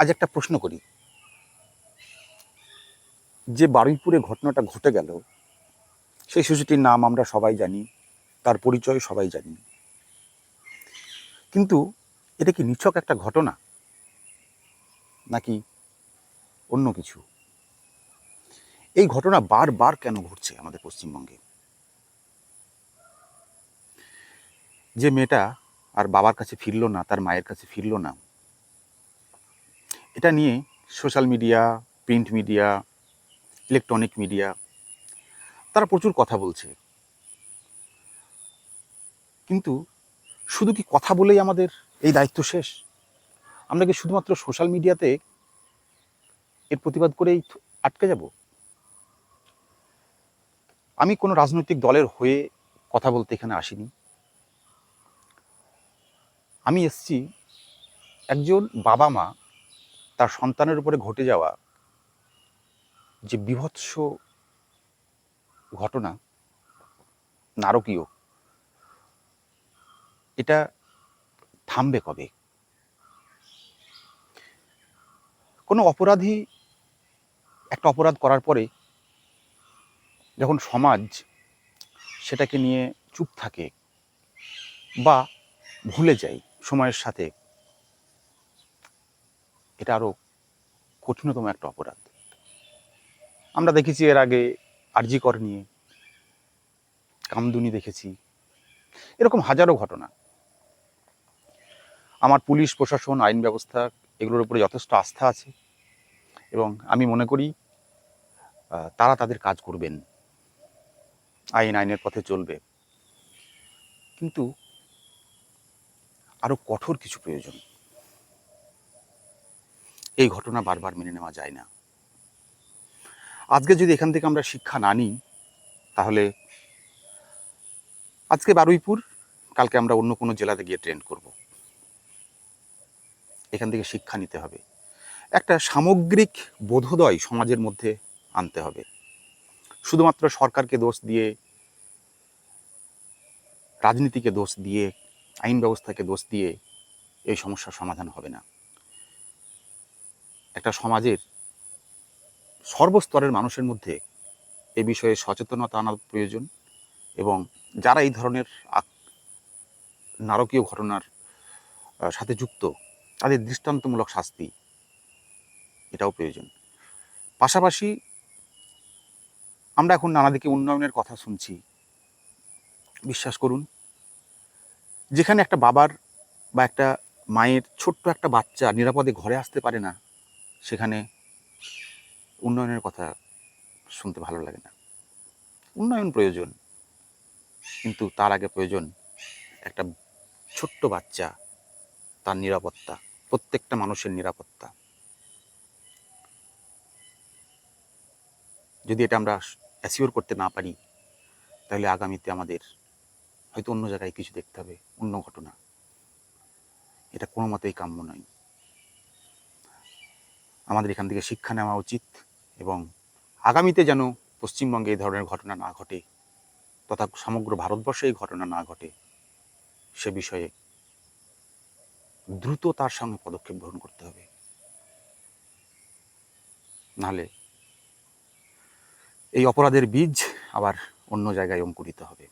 আজ একটা প্রশ্ন করি, যে বারুইপুরে ঘটনাটা ঘটে গেল, সেই শিশুটির নাম আমরা সবাই জানি, তার পরিচয় সবাই জানি, কিন্তু এটা কি নিছক একটা ঘটনা নাকি অন্য কিছু? এই ঘটনা বারবার কেন ঘটছে আমাদের পশ্চিমবঙ্গে? যে মেয়েটা আর বাবার কাছে ফিরল না, তার মায়ের কাছে ফিরল না, এটা নিয়ে social media, print media, electronic media তারা প্রচুর কথা বলছে। কিন্তু শুধু কি কথা বলেই আমাদের এই দায়িত্ব শেষ? আমরা কি শুধুমাত্র সোশ্যাল মিডিয়াতে এর প্রতিবাদ করেই আটকে যাব? আমি কোনো রাজনৈতিক দলের হয়ে কথা বলতে এখানে আসিনি। আমি এসেছি একজন বাবা মা তার সন্তানের উপরে ঘটে যাওয়া যে বীভৎস ঘটনা, নারকীয়, এটা থামবে কবে? কোনো অপরাধী একটা অপরাধ করার পরে যখন সমাজ সেটাকে নিয়ে চুপ থাকে বা ভুলে যায় সময়ের সাথে, এটা আরও কঠিনতম একটা অপরাধ। আমরা দেখেছি এর আগে আরজি কর নিয়ে, কামদুনি দেখেছি, এরকম হাজারো ঘটনা। আমার পুলিশ প্রশাসন, আইন ব্যবস্থা এগুলোর উপরে যথেষ্ট আস্থা আছে এবং আমি মনে করি তারা তাদের কাজ করবেন, আইনের পথে চলবে। কিন্তু আরও কঠোর কিছু প্রয়োজন। এই ঘটনা বারবার মেনে নেওয়া যায় না। আজকে যদি এখান থেকে আমরা শিক্ষা না নিই, তাহলে আজকে বারুইপুর, কালকে আমরা অন্য কোনো জেলাতে গিয়ে ট্রেন্ড করব। এখান থেকে শিক্ষা নিতে হবে, একটা সামগ্রিক বোধোদয় সমাজের মধ্যে আনতে হবে। শুধুমাত্র সরকারকে দোষ দিয়ে, রাজনীতিকে দোষ দিয়ে, আইন ব্যবস্থাকে দোষ দিয়ে এই সমস্যার সমাধান হবে না। একটা সমাজের সর্বস্তরের মানুষের মধ্যে এ বিষয়ে সচেতনতা আনা প্রয়োজন এবং যারা এই ধরনের নারকীয় ঘটনার সাথে যুক্ত, তাদের দৃষ্টান্তমূলক শাস্তি, এটাও প্রয়োজন। পাশাপাশি আমরা এখন নানা দিকে উন্নয়নের কথা শুনছি। বিশ্বাস করুন, যেখানে একটা বাবার বা একটা মায়ের ছোট্ট একটা বাচ্চা নিরাপদে ঘরে আসতে পারে না, সেখানে উন্নয়নের কথা শুনতে ভালো লাগে না। উন্নয়ন প্রয়োজন, কিন্তু তার আগে প্রয়োজন একটা ছোট্ট বাচ্চা, তার নিরাপত্তা, প্রত্যেকটা মানুষের নিরাপত্তা। যদি এটা আমরা অ্যাসিওর করতে না পারি, তাহলে আগামীতে আমাদের হয়তো অন্য জায়গায় কিছু দেখতে হবে, অন্য ঘটনা। এটা কোনো মতেই কাম্য নয়। আমাদের এখান থেকে শিক্ষা নেওয়া উচিত এবং আগামীতে যেন পশ্চিমবঙ্গে এই ধরনের ঘটনা না ঘটে, তথা সমগ্র ভারতবর্ষে এই ঘটনা না ঘটে, সে বিষয়ে দ্রুত তার সঙ্গে পদক্ষেপ গ্রহণ করতে হবে। নাহলে এই অপরাধের বীজ আবার অন্য জায়গায় অঙ্কুরিত হবে।